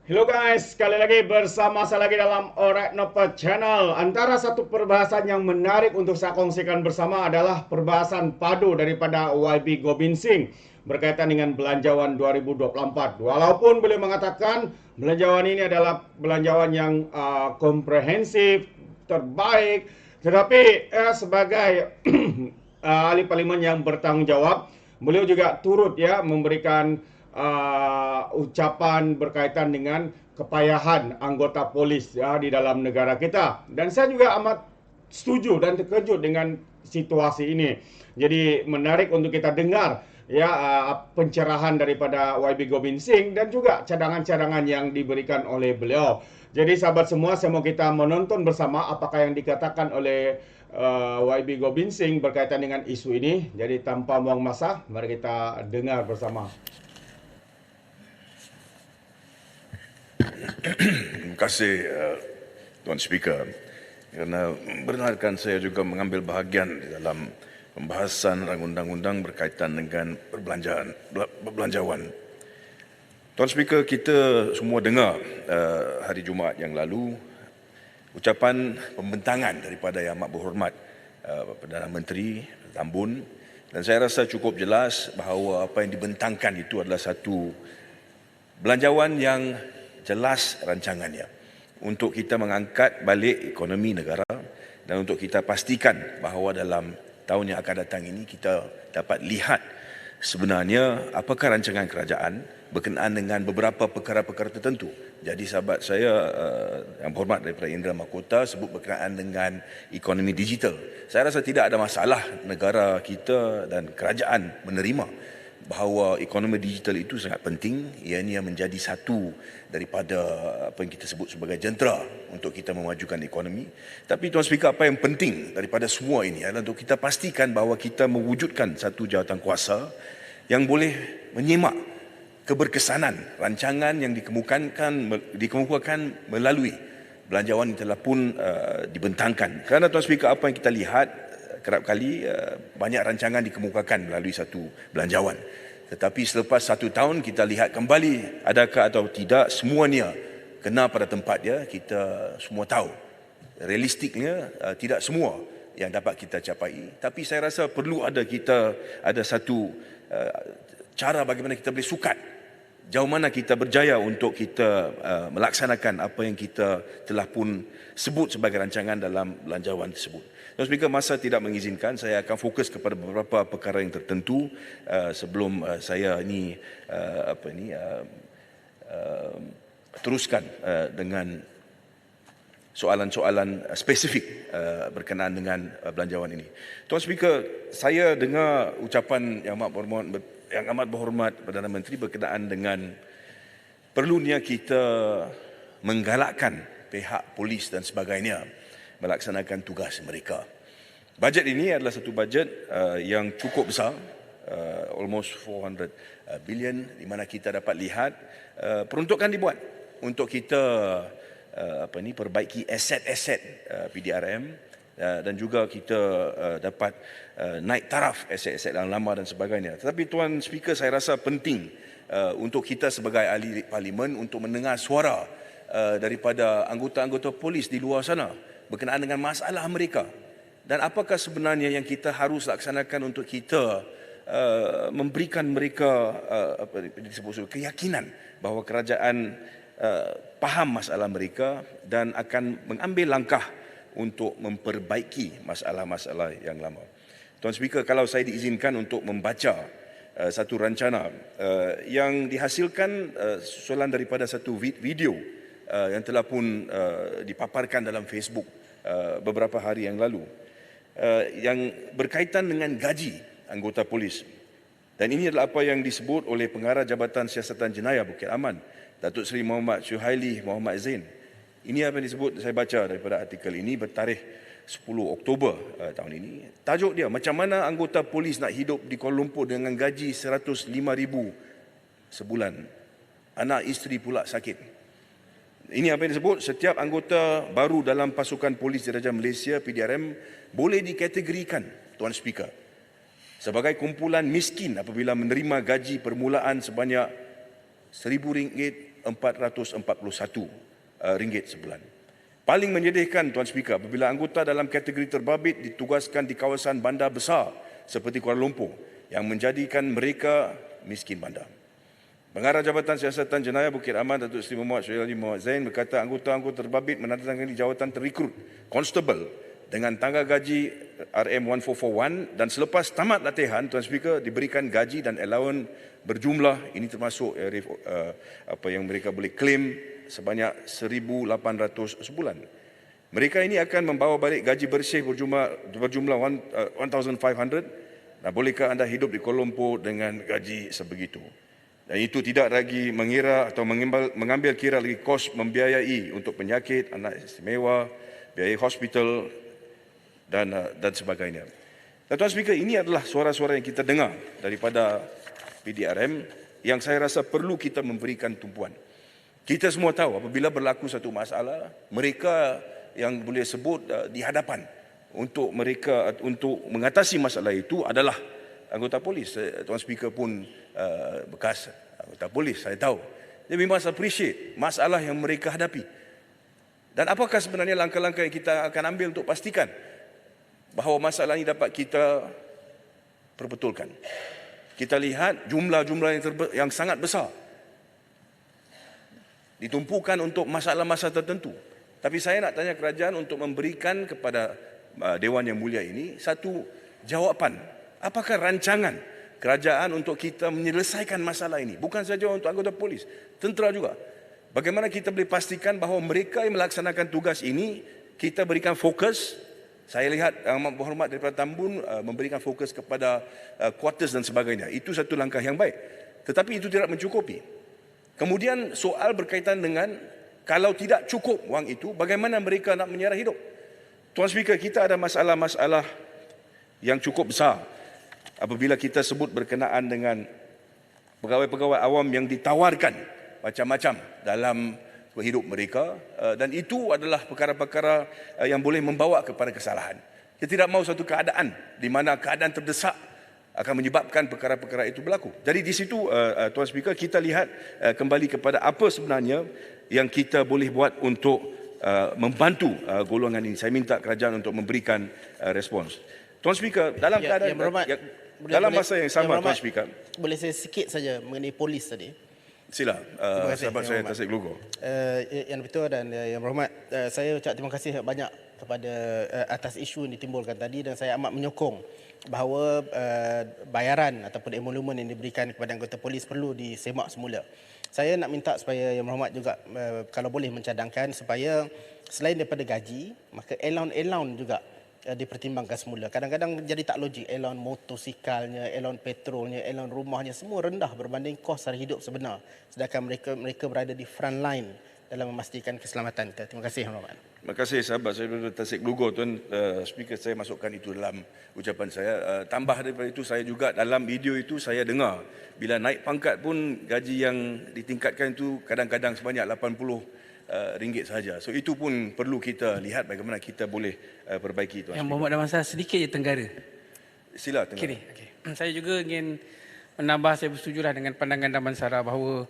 Hello guys, sekali lagi bersama saya lagi dalam Alright Nopa Channel. Antara satu perbahasan yang menarik untuk saya kongsikan bersama adalah perbahasan padu daripada YB Gobind Singh berkaitan dengan belanjawan 2024. Walaupun beliau mengatakan belanjawan ini adalah belanjawan yang komprehensif, terbaik, tetapi sebagai ahli parlimen yang bertanggung jawab, beliau juga turut ya memberikan ucapan berkaitan dengan kepayahan anggota polis ya di dalam negara kita. Dan saya juga amat setuju dan terkejut dengan situasi ini. Jadi menarik untuk kita dengar ya pencerahan daripada YB Gobind Singh dan juga cadangan-cadangan yang diberikan oleh beliau. Jadi sahabat semua, saya mau kita menonton bersama apakah yang dikatakan oleh YB Gobind Singh berkaitan dengan isu ini. Jadi tanpa buang masa, mari kita dengar bersama. Terima kasih Tuan Speaker kerana membenarkan saya juga mengambil bahagian di dalam pembahasan rang undang-undang berkaitan dengan perbelanjawan. Tuan Speaker, kita semua dengar hari Jumaat yang lalu ucapan pembentangan daripada Yang Amat Berhormat Perdana Menteri Tambun, dan saya rasa cukup jelas bahawa apa yang dibentangkan itu adalah satu belanjawan yang jelas rancangannya untuk kita mengangkat balik ekonomi negara dan untuk kita pastikan bahawa dalam tahun yang akan datang ini kita dapat lihat sebenarnya apakah rancangan kerajaan berkenaan dengan beberapa perkara-perkara tertentu. Jadi sahabat saya yang berhormat daripada Indra Mahkota sebut berkenaan dengan ekonomi digital. Saya rasa tidak ada masalah negara kita dan kerajaan menerima bahawa ekonomi digital itu sangat penting, ianya menjadi satu daripada apa yang kita sebut sebagai jentera untuk kita memajukan ekonomi. Tapi Tuan Speaker, apa yang penting daripada semua ini adalah untuk kita pastikan bahawa kita mewujudkan satu jawatan kuasa yang boleh menyemak keberkesanan rancangan yang dikemukakan melalui belanjawan yang telah pun dibentangkan. Kerana Tuan Speaker, apa yang kita lihat kerap kali banyak rancangan dikemukakan melalui satu belanjawan. Tetapi selepas 1 tahun kita lihat kembali adakah atau tidak semuanya kena pada tempat dia. Kita semua tahu realistiknya tidak semua yang dapat kita capai. Tapi saya rasa perlu ada satu cara bagaimana kita boleh sukat jauh mana kita berjaya untuk kita melaksanakan apa yang kita telah pun sebut sebagai rancangan dalam belanjawan tersebut. Tuan Speaker, masa tidak mengizinkan, saya akan fokus kepada beberapa perkara yang tertentu sebelum saya ini teruskan dengan soalan-soalan spesifik berkenaan dengan belanjawan ini. Tuan Speaker, saya dengar ucapan Yang Amat Berhormat Perdana Menteri berkenaan dengan perlunya kita menggalakkan pihak polis dan sebagainya melaksanakan tugas mereka. Bajet ini adalah satu bajet yang cukup besar, almost 400 billion, di mana kita dapat lihat peruntukan dibuat untuk kita perbaiki aset-aset PDRM dan juga kita dapat naik taraf aset-aset yang lama dan sebagainya. Tetapi Tuan Speaker, saya rasa penting untuk kita sebagai ahli parlimen untuk mendengar suara daripada anggota-anggota polis di luar sana berkenaan dengan masalah mereka dan apakah sebenarnya yang kita harus laksanakan untuk kita memberikan mereka keyakinan bahawa kerajaan faham masalah mereka dan akan mengambil langkah untuk memperbaiki masalah-masalah yang lama. Tuan Speaker, kalau saya diizinkan untuk membaca satu rancana yang dihasilkan susulan daripada satu video yang telah pun dipaparkan dalam Facebook beberapa hari yang lalu, yang berkaitan dengan gaji anggota polis. Dan ini adalah apa yang disebut oleh Pengarah Jabatan Siasatan Jenayah Bukit Aman, Datuk Seri Muhammad Syuhaili Muhammad Zain. Ini apa yang disebut, saya baca daripada artikel ini bertarikh 10 Oktober tahun ini. Tajuk dia, macam mana anggota polis nak hidup di Kuala Lumpur dengan gaji 105,000 sebulan. Anak isteri pula sakit. Ini apa yang disebut, setiap anggota baru dalam pasukan polis Diraja Malaysia PDRM boleh dikategorikan, Tuan Speaker, sebagai kumpulan miskin apabila menerima gaji permulaan sebanyak RM1,000 ringgit sebulan. Paling menyedihkan, Tuan Speaker, apabila anggota dalam kategori terbabit ditugaskan di kawasan bandar besar seperti Kuala Lumpur yang menjadikan mereka miskin bandar. Pengarah Jabatan Siasatan Jenayah Bukit Aman, Datuk Seri Muhammad Syed Ali Muhammad Zain berkata anggota-anggota terbabit menandatangani jawatan terrekrut konstable dengan tangga gaji RM1441 dan selepas tamat latihan, Tuan Speaker, diberikan gaji dan allowance berjumlah, ini termasuk apa yang mereka boleh claim, sebanyak 1,800 sebulan. Mereka ini akan membawa balik gaji bersih berjumlah 1,500. Nah, bolehkah anda hidup di Kuala Lumpur dengan gaji sebegitu? Dan itu tidak lagi mengira atau mengambil kira lagi kos membiayai untuk penyakit, anak istimewa, biaya hospital dan sebagainya. Dan Tuan Speaker, ini adalah suara-suara yang kita dengar daripada PDRM yang saya rasa perlu kita memberikan tumpuan. Kita semua tahu apabila berlaku satu masalah, mereka yang boleh sebut di hadapan untuk mengatasi masalah itu adalah anggota polis. Tuan Speaker pun bekas anggota polis, saya tahu. Jadi we must appreciate masalah yang mereka hadapi. Dan apakah sebenarnya langkah-langkah yang kita akan ambil untuk pastikan bahawa masalah ini dapat kita perbetulkan. Kita lihat jumlah-jumlah yang sangat besar ditumpukan untuk masalah-masalah tertentu. Tapi saya nak tanya kerajaan untuk memberikan kepada Dewan Yang Mulia ini satu jawapan. Apakah rancangan kerajaan untuk kita menyelesaikan masalah ini? Bukan saja untuk anggota polis, tentera juga. Bagaimana kita boleh pastikan bahawa mereka yang melaksanakan tugas ini, kita berikan fokus. Saya lihat Amat Berhormat daripada Tambun memberikan fokus kepada quarters dan sebagainya. Itu satu langkah yang baik. Tetapi itu tidak mencukupi. Kemudian soal berkaitan dengan kalau tidak cukup wang itu, bagaimana mereka nak menyerah hidup? Tuan Speaker, kita ada masalah-masalah yang cukup besar apabila kita sebut berkenaan dengan pegawai-pegawai awam yang ditawarkan macam-macam dalam hidup mereka, dan itu adalah perkara-perkara yang boleh membawa kepada kesalahan. Kita tidak mahu satu keadaan di mana keadaan terdesak akan menyebabkan perkara-perkara itu berlaku. Jadi di situ, Tuan Speaker, kita lihat kembali kepada apa sebenarnya yang kita boleh buat untuk membantu golongan ini. Saya minta kerajaan untuk memberikan respons. Tuan Speaker, dalam keadaan dalam masa yang sama, Tuan Speaker, boleh saya sikit saja mengenai polis tadi? Sila, sahabat saya Tasik Lugo. Yang betul dan Yang Berhormat, saya ucap terima kasih banyak kepada atas isu yang ditimbulkan tadi, dan saya amat menyokong bahawa bayaran ataupun emolumen yang diberikan kepada anggota polis perlu disemak semula. Saya nak minta supaya Yang Berhormat juga kalau boleh mencadangkan supaya selain daripada gaji, maka allowance juga dipertimbangkan semula. Kadang-kadang jadi tak logik, allowance motosikalnya, allowance petrolnya, allowance rumahnya semua rendah berbanding kos sara hidup sebenar. Sedangkan mereka berada di front line dalam memastikan keselamatan kita. Terima kasih, Yang Berhormat. Terima kasih sahabat saya daripada Tasik Lugo, Tuan Speaker, saya masukkan itu dalam ucapan saya. Tambah daripada itu, saya juga dalam video itu saya dengar bila naik pangkat pun gaji yang ditingkatkan itu kadang-kadang sebanyak 80 ringgit sahaja. So itu pun perlu kita lihat bagaimana kita boleh perbaiki, Tuan Yang Speaker. Berhormat dan Masa sedikit je tenggara. Sila tengah. Kiri. Okay. Saya juga ingin menambah, saya bersetujulah dengan pandangan Damansara bahawa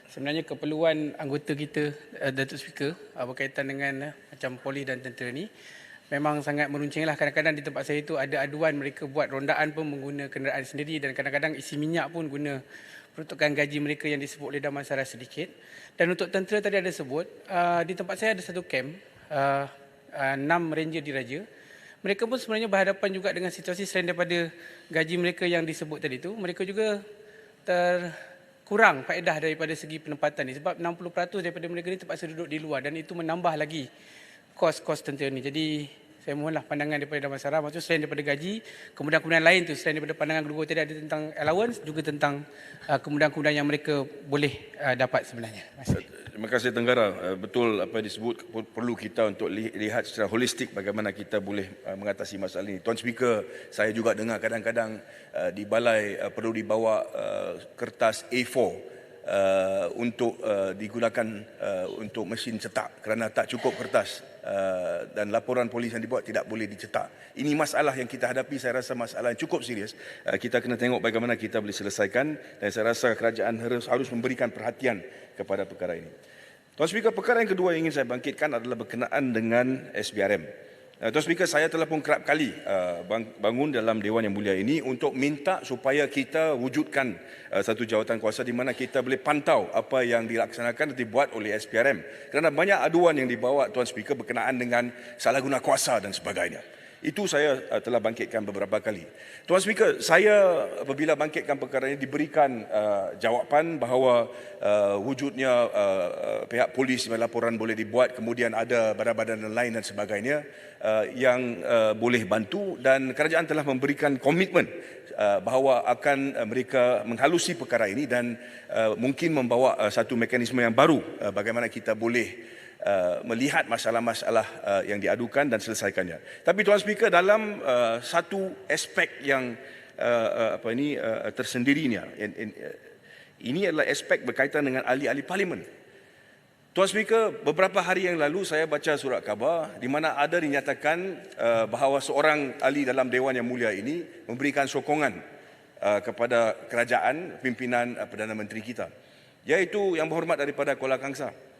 sebenarnya keperluan anggota kita, Datuk Speaker, berkaitan dengan macam polis dan tentera ni memang sangat meruncinglah. Kadang-kadang di tempat saya itu ada aduan mereka buat rondaan pun menggunakan kenderaan sendiri, dan kadang-kadang isi minyak pun guna peruntukan gaji mereka yang disebut oleh Damansara sedikit. Dan untuk tentera tadi ada sebut, di tempat saya ada satu camp, 6 ranger diraja. Mereka pun sebenarnya berhadapan juga dengan situasi selain daripada gaji mereka yang disebut tadi itu, mereka juga kurang faedah daripada segi penempatan ni, sebab 60% daripada mereka ni terpaksa duduk di luar, dan itu menambah lagi kos-kos tentera ni. Jadi saya mohonlah pandangan daripada Damansara, maksud selain daripada gaji, kemudahan-kemudahan lain tu, selain daripada pandangan kedua tadi ada tentang allowance, juga tentang kemudahan-kemudahan yang mereka boleh dapat sebenarnya. Terima kasih Tenggara. Betul apa yang disebut, perlu kita untuk lihat secara holistik bagaimana kita boleh mengatasi masalah ini. Tuan Speaker, saya juga dengar kadang-kadang di balai perlu dibawa kertas A4 untuk digunakan untuk mesin cetak kerana tak cukup kertas dan laporan polis yang dibuat tidak boleh dicetak. Ini masalah yang kita hadapi, saya rasa masalah yang cukup serius. Kita kena tengok bagaimana kita boleh selesaikan, dan saya rasa kerajaan harus memberikan perhatian kepada perkara ini. Tuan Speaker, perkara yang kedua yang ingin saya bangkitkan adalah berkenaan dengan SPRM. Tuan Speaker, saya telah pun kerap kali bangun dalam Dewan Yang Mulia ini untuk minta supaya kita wujudkan satu jawatan kuasa di mana kita boleh pantau apa yang dilaksanakan dan dibuat oleh SPRM. Kerana banyak aduan yang dibawa, Tuan Speaker, berkenaan dengan salah guna kuasa dan sebagainya. Itu saya telah bangkitkan beberapa kali. Tuan Speaker, saya apabila bangkitkan perkara ini diberikan jawapan bahawa wujudnya pihak polis laporan boleh dibuat, kemudian ada badan-badan lain dan sebagainya yang boleh bantu, dan kerajaan telah memberikan komitmen bahawa akan mereka menghalusi perkara ini dan mungkin membawa satu mekanisme yang baru bagaimana kita boleh melihat masalah-masalah yang diadukan dan selesaikannya. Tapi Tuan Speaker, dalam satu aspek yang tersendirinya, ini adalah aspek berkaitan dengan ahli-ahli parlimen. Tuan Speaker, beberapa hari yang lalu saya baca surat khabar di mana ada dinyatakan bahawa seorang ahli dalam Dewan Yang Mulia ini memberikan sokongan kepada kerajaan, pimpinan Perdana Menteri kita, iaitu Yang Berhormat daripada Kuala Kangsar.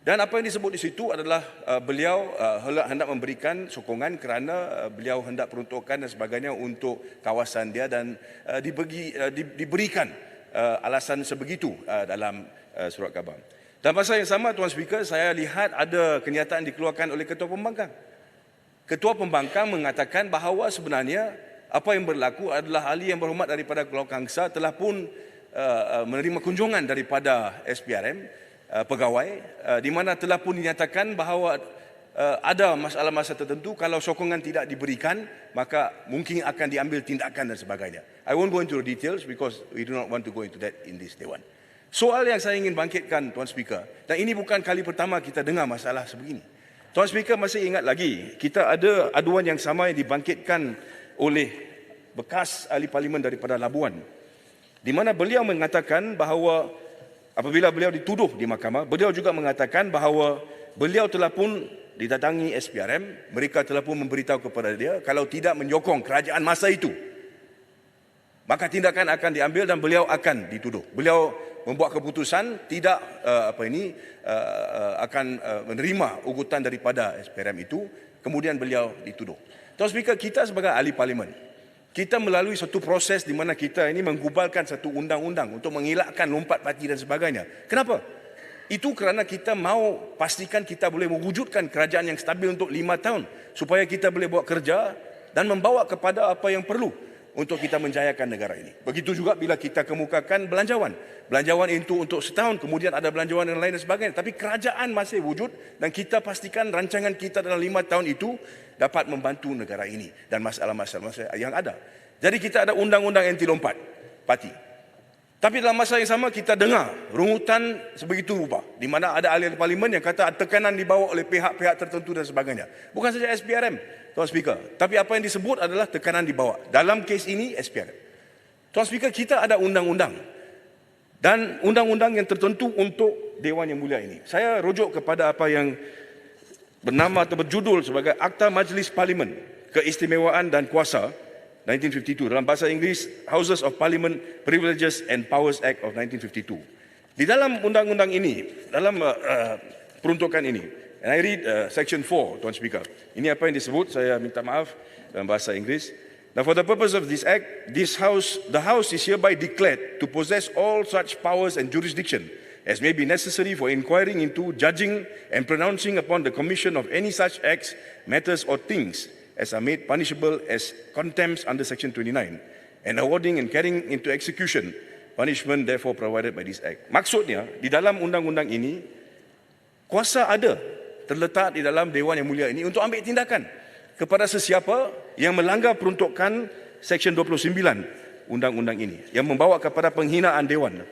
Dan apa yang disebut di situ adalah beliau hendak memberikan sokongan kerana beliau hendak peruntukan dan sebagainya untuk kawasan dia, dan diberikan alasan sebegitu dalam surat khabar. Dan masa yang sama, Tuan Speaker, saya lihat ada kenyataan dikeluarkan oleh Ketua Pembangkang. Ketua Pembangkang mengatakan bahawa sebenarnya apa yang berlaku adalah ahli Yang Berhormat daripada Kuala Kangsar telah pun menerima kunjungan daripada SPRM, pegawai, di mana telah pun dinyatakan bahawa ada masalah-masalah tertentu, kalau sokongan tidak diberikan maka mungkin akan diambil tindakan dan sebagainya. I won't go into the details because we do not want to go into that in this Dewan. Soal yang saya ingin bangkitkan, Tuan Speaker, dan ini bukan kali pertama kita dengar masalah sebegini. Tuan Speaker, masih ingat lagi kita ada aduan yang sama yang dibangkitkan oleh bekas ahli parlimen daripada Labuan, di mana beliau mengatakan bahawa apabila beliau dituduh di mahkamah, beliau juga mengatakan bahawa beliau telah pun didatangi SPRM, mereka telah pun memberitahu kepada dia kalau tidak menyokong kerajaan masa itu, maka tindakan akan diambil dan beliau akan dituduh. Beliau membuat keputusan tidak akan menerima ugutan daripada SPRM itu, kemudian beliau dituduh. Tuan Speaker, kita sebagai ahli parlimen, kita melalui satu proses di mana kita ini menggubalkan satu undang-undang untuk mengelakkan lompat parti dan sebagainya. Kenapa? Itu kerana kita mahu pastikan kita boleh mewujudkan kerajaan yang stabil untuk 5 tahun supaya kita boleh buat kerja dan membawa kepada apa yang perlu untuk kita menjayakan negara ini. Begitu juga bila kita kemukakan belanjawan. Belanjawan itu untuk setahun, kemudian ada belanjawan yang lain dan sebagainya. Tapi kerajaan masih wujud dan kita pastikan rancangan kita dalam 5 tahun itu dapat membantu negara ini dan masalah-masalah yang ada. Jadi kita ada undang-undang anti lompat parti. Tapi dalam masa yang sama kita dengar rungutan sebegitu rupa, di mana ada ahli parlimen yang kata tekanan dibawa oleh pihak-pihak tertentu dan sebagainya. Bukan saja SPRM, Tuan Speaker, tapi apa yang disebut adalah tekanan dibawa. Dalam kes ini SPRM. Tuan Speaker, kita ada undang-undang dan undang-undang yang tertentu untuk Dewan Yang Mulia ini. Saya rujuk kepada apa yang bernama atau berjudul sebagai Akta Majlis Parlimen Keistimewaan dan Kuasa 1952, dalam bahasa Inggeris Houses of Parliament Privileges and Powers Act of 1952. Di dalam undang-undang ini, dalam peruntukan ini, and I read section 4, Tuan Speaker. Ini apa yang disebut, saya minta maaf dalam bahasa Inggeris. Now, for the purpose of this act, the House is hereby declared to possess all such powers and jurisdiction as may be necessary for inquiring into, judging and pronouncing upon the commission of any such acts, matters or things as are made punishable as contempts under section 29 and awarding and carrying into execution punishment therefore provided by this act. Maksudnya, di dalam undang-undang ini kuasa ada terletak di dalam Dewan Yang Mulia ini untuk ambil tindakan kepada sesiapa yang melanggar peruntukan section 29 undang-undang ini yang membawa kepada penghinaan dewan.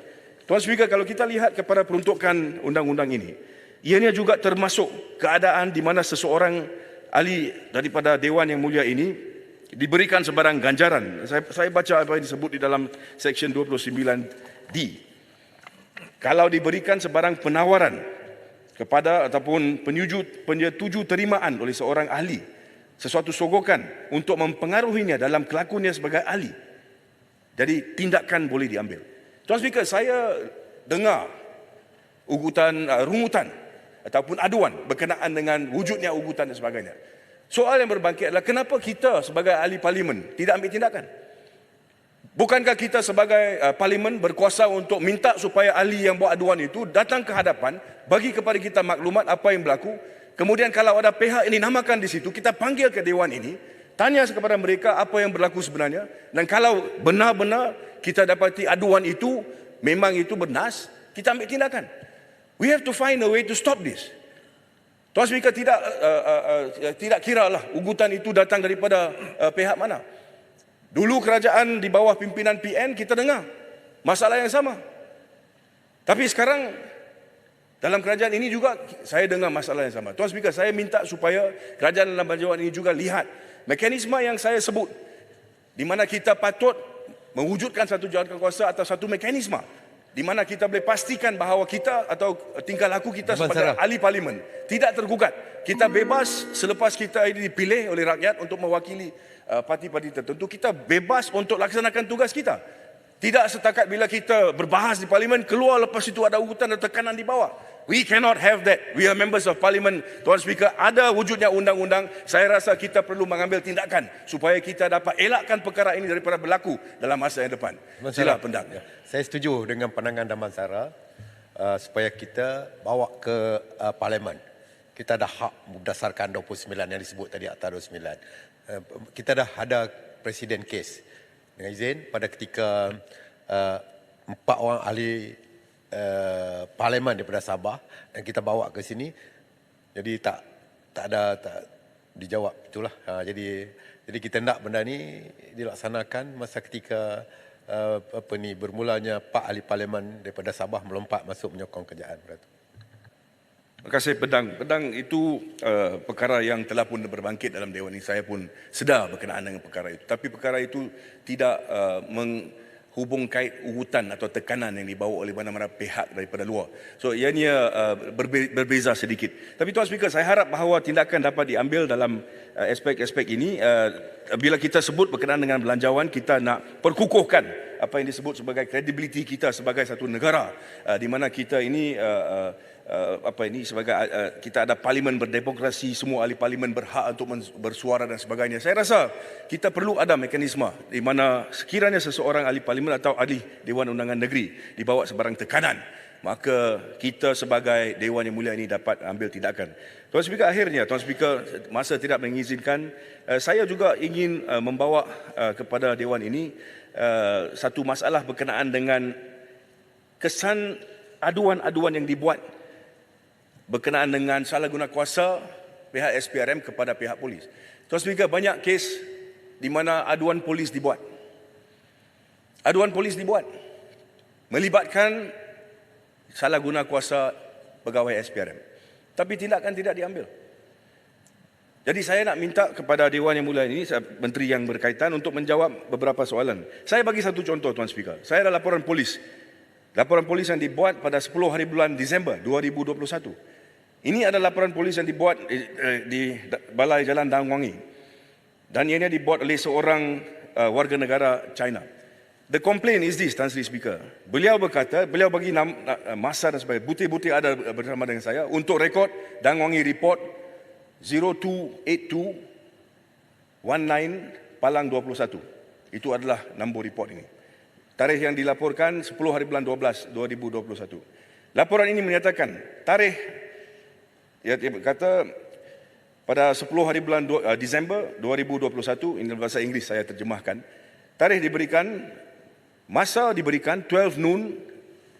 Tuan Speaker, kalau kita lihat kepada peruntukan undang-undang ini, ianya juga termasuk keadaan di mana seseorang ahli daripada Dewan Yang Mulia ini diberikan sebarang ganjaran. Saya baca apa yang disebut di dalam section 29D. Kalau diberikan sebarang penawaran kepada ataupun penyetuju terimaan oleh seorang ahli sesuatu sogokan untuk mempengaruhinya dalam kelakuannya sebagai ahli. Jadi tindakan boleh diambil. Tuan Speaker, saya dengar rungutan ataupun aduan berkenaan dengan wujudnya ugutan dan sebagainya. Soal yang berbangkit adalah kenapa kita sebagai ahli parlimen tidak ambil tindakan? Bukankah kita sebagai parlimen berkuasa untuk minta supaya ahli yang buat aduan itu datang ke hadapan, bagi kepada kita maklumat apa yang berlaku, kemudian kalau ada pihak yang dinamakan di situ, kita panggil ke dewan ini, tanya kepada mereka apa yang berlaku sebenarnya, dan kalau benar-benar kita dapati aduan itu memang itu benar, kita ambil tindakan. We have to find a way to stop this. Tuan Speaker, tidak kiralah ugutan itu datang daripada pihak mana. Dulu kerajaan di bawah pimpinan PN kita dengar masalah yang sama. Tapi sekarang dalam kerajaan ini juga saya dengar masalah yang sama. Tuan Speaker, saya minta supaya kerajaan dalam bantuan ini juga lihat mekanisme yang saya sebut, di mana kita patut mewujudkan satu jawatankuasa kuasa atau satu mekanisme di mana kita boleh pastikan bahawa kita atau tingkah laku kita sebagai ahli parlimen tidak tergugat. Kita bebas selepas kita ini dipilih oleh rakyat untuk mewakili parti-parti tertentu, kita bebas untuk laksanakan tugas kita. Tidak setakat bila kita berbahas di parlimen, keluar lepas itu ada ugutan dan tekanan di bawah. We cannot have that. We are members of parliament. Tuan Speaker, ada wujudnya undang-undang. Saya rasa kita perlu mengambil tindakan supaya kita dapat elakkan perkara ini daripada berlaku dalam masa yang depan. Sila pendang. Ya. Saya setuju dengan pandangan Damansara supaya kita bawa ke parlimen. Kita ada hak berdasarkan 29 yang disebut tadi, Akta 29. Kita dah ada presiden kes. Dengan izin, pada ketika 4 orang ahli parlimen daripada Sabah dan kita bawa ke sini, jadi tak dijawab, itulah. Jadi kita nak benda ni dilaksanakan masa ketika bermulanya 4 ahli parlimen daripada Sabah melompat masuk menyokong kerajaan. Terima kasih Pedang. Pedang itu perkara yang telah pun berbangkit dalam Dewan ini. Saya pun sedar berkenaan dengan perkara itu. Tapi perkara itu tidak menghubung kait ugutan atau tekanan yang dibawa oleh mana-mana pihak daripada luar. So ianya berbeza sedikit. Tapi Tuan Speaker, saya harap bahawa tindakan dapat diambil dalam aspek-aspek ini. Bila kita sebut berkenaan dengan belanjawan, kita nak perkukuhkan apa yang disebut sebagai kredibiliti kita sebagai satu negara di mana kita ini sebagai kita ada parlimen berdemokrasi, semua ahli parlimen berhak untuk bersuara dan sebagainya. Saya rasa kita perlu ada mekanisme di mana sekiranya seseorang ahli parlimen atau ahli Dewan Undangan Negeri dibawa sebarang tekanan, maka kita sebagai Dewan yang mulia ini dapat ambil tindakan. Tuan Speaker, akhirnya Tuan Speaker, masa tidak mengizinkan, saya juga ingin membawa kepada Dewan ini satu masalah berkenaan dengan kesan aduan-aduan yang dibuat berkenaan dengan salah guna kuasa pihak SPRM kepada pihak polis. Tuan Speaker, banyak kes di mana aduan polis dibuat. Aduan polis dibuat melibatkan salah guna kuasa pegawai SPRM. Tapi tindakan tidak diambil. Jadi saya nak minta kepada Dewan yang mulia ini, menteri yang berkaitan untuk menjawab beberapa soalan. Saya bagi satu contoh Tuan Speaker. Saya ada laporan polis. Laporan polis yang dibuat pada 10 hari bulan Disember 2021. Ini adalah laporan polis yang dibuat di Balai Jalan Dang Wangi. Dan ini dibuat oleh seorang warga negara China. The complaint is this, Tan Sri Speaker. Beliau berkata, beliau bagi masa dan sebagainya. Butir-butir ada bersama dengan saya untuk rekod Dang Wangi Report 028219/21. Itu adalah nombor report ini. Tarikh yang dilaporkan 10 hari bulan 12 2021. Laporan ini menyatakan tarikh, ia kata pada 10 hari bulan Disember 2021, ini bahasa Inggeris saya terjemahkan. Tarikh diberikan, masa diberikan 12 noon,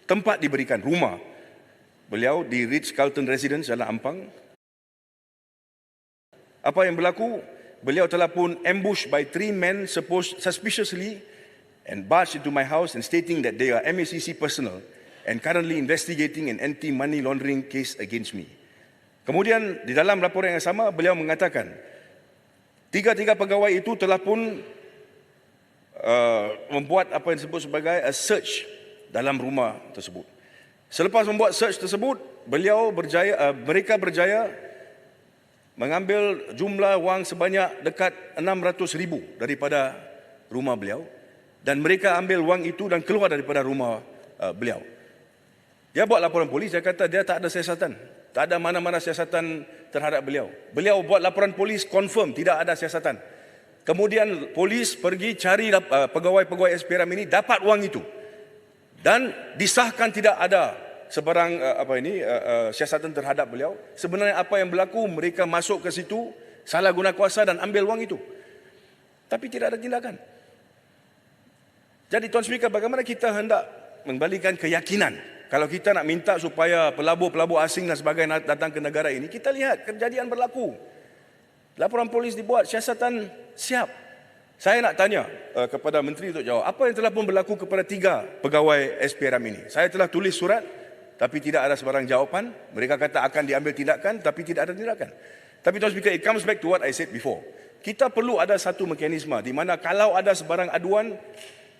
tempat diberikan rumah beliau di Ritz-Carlton Residence Jalan Ampang. Apa yang berlaku? Beliau telah pun ambushed by 3 men suspiciously and barged into my house and stating that they are MACC personnel and currently investigating an anti-money laundering case against me. Kemudian di dalam laporan yang sama, beliau mengatakan 3 pegawai itu telah pun membuat apa yang disebut sebagai a search dalam rumah tersebut. Selepas membuat search tersebut, mereka berjaya mengambil jumlah wang sebanyak dekat 600,000 daripada rumah beliau, dan mereka ambil wang itu dan keluar daripada rumah beliau. Dia buat laporan polis, dia kata dia tak ada siasatan, tak ada mana-mana siasatan terhadap beliau. Beliau buat laporan polis, confirm tidak ada siasatan. Kemudian polis pergi cari pegawai-pegawai SPRM ini, dapat wang itu dan disahkan tidak ada sebarang siasatan terhadap beliau. Sebenarnya apa yang berlaku, mereka masuk ke situ, salah guna kuasa dan ambil wang itu. Tapi tidak ada tindakan. Jadi Tuan Speaker, bagaimana kita hendak mengembalikan keyakinan? Kalau kita nak minta supaya pelabur-pelabur asing dan sebagainya datang ke negara ini, kita lihat kejadian berlaku. Laporan polis dibuat, siasatan siap. Saya nak tanya kepada Menteri untuk jawab, apa yang telah pun berlaku kepada 3 pegawai SPRM ini? Saya telah tulis surat, tapi tidak ada sebarang jawapan. Mereka kata akan diambil tindakan, tapi tidak ada tindakan. Tapi Tuan Speaker, it comes back to what I said before. Kita perlu ada satu mekanisme di mana kalau ada sebarang aduan,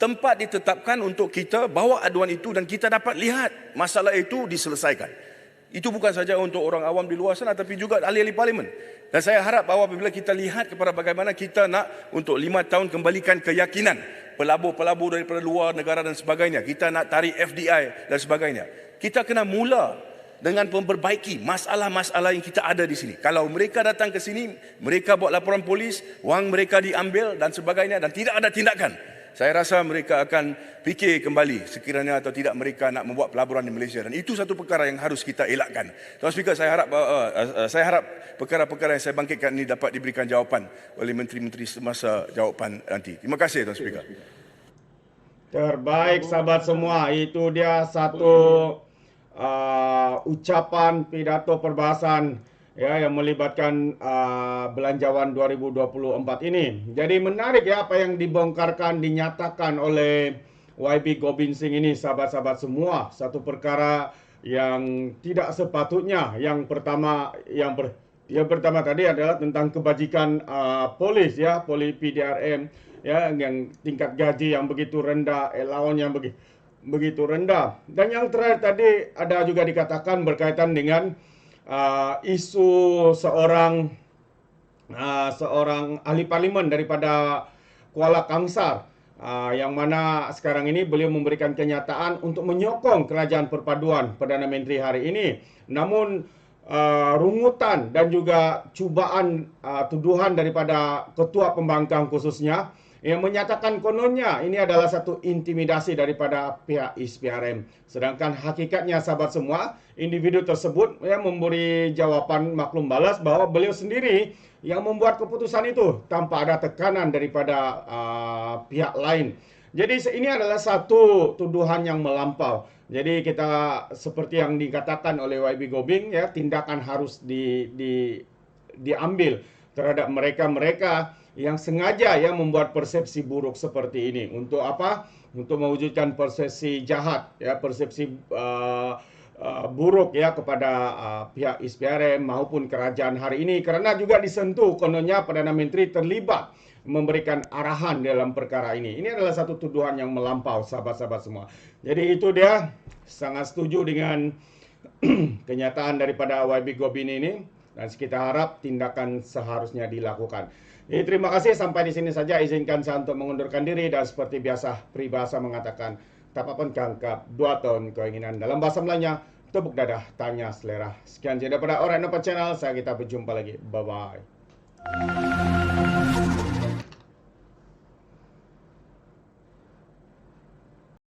tempat ditetapkan untuk kita bawa aduan itu dan kita dapat lihat masalah itu diselesaikan. Itu bukan saja untuk orang awam di luar sana, tapi juga ahli-ahli parlimen. Dan saya harap bahawa apabila kita lihat kepada bagaimana kita nak untuk 5 tahun kembalikan keyakinan pelabur-pelabur daripada luar negara dan sebagainya, kita nak tarik FDI dan sebagainya, kita kena mula dengan memperbaiki masalah-masalah yang kita ada di sini. Kalau mereka datang ke sini, mereka buat laporan polis, wang mereka diambil dan sebagainya dan tidak ada tindakan, saya rasa mereka akan fikir kembali sekiranya atau tidak mereka nak membuat pelaburan di Malaysia, dan itu satu perkara yang harus kita elakkan. Tuan Speaker, saya harap perkara-perkara yang saya bangkitkan ini dapat diberikan jawapan oleh menteri-menteri semasa jawapan nanti. Terima kasih Tuan Speaker. Terbaik sahabat semua, itu dia satu ucapan pidato perbahasan yang melibatkan Belanjawan 2024 ini. Jadi menarik apa yang dibongkarkan, dinyatakan oleh YB Gobind Singh ini, sahabat-sahabat semua. Satu perkara yang tidak sepatutnya. Yang pertama tadi adalah tentang kebajikan polis, polis PDRM, yang tingkat gaji yang begitu rendah, allowance yang begitu rendah. Dan yang terakhir tadi ada juga dikatakan berkaitan dengan isu seorang ahli parlimen daripada Kuala Kangsar, yang mana sekarang ini beliau memberikan kenyataan untuk menyokong kerajaan perpaduan Perdana Menteri hari ini. Namun rungutan dan juga cubaan tuduhan daripada Ketua Pembangkang khususnya, yang menyatakan kononnya ini adalah satu intimidasi daripada pihak SPRM. Sedangkan hakikatnya sahabat semua, individu tersebut memberi jawapan maklum balas bahawa beliau sendiri yang membuat keputusan itu tanpa ada tekanan daripada pihak lain. Jadi ini adalah satu tuduhan yang melampau. Jadi kita seperti yang dikatakan oleh YB Gobind, tindakan harus diambil terhadap mereka-mereka yang sengaja membuat persepsi buruk seperti ini. Untuk apa? Untuk mewujudkan persepsi jahat, persepsi buruk kepada pihak SPRM maupun kerajaan hari ini, kerana juga disentuh kononnya Perdana Menteri terlibat memberikan arahan dalam perkara ini. Ini adalah satu tuduhan yang melampau sahabat-sahabat semua. Jadi itu dia, sangat setuju dengan kenyataan daripada YB Gobind ini, dan kita harap tindakan seharusnya dilakukan. Jadi terima kasih, sampai di sini saja. Izinkan saya untuk mengundurkan diri, dan seperti biasa peribahasa mengatakan, tapapan kangkap 2 tahun keinginan. Dalam bahasa Melayunya, tepuk dadah, tanya selera. Sekian saja daripada Alright Nampak Channel. Kita berjumpa lagi. Bye-bye.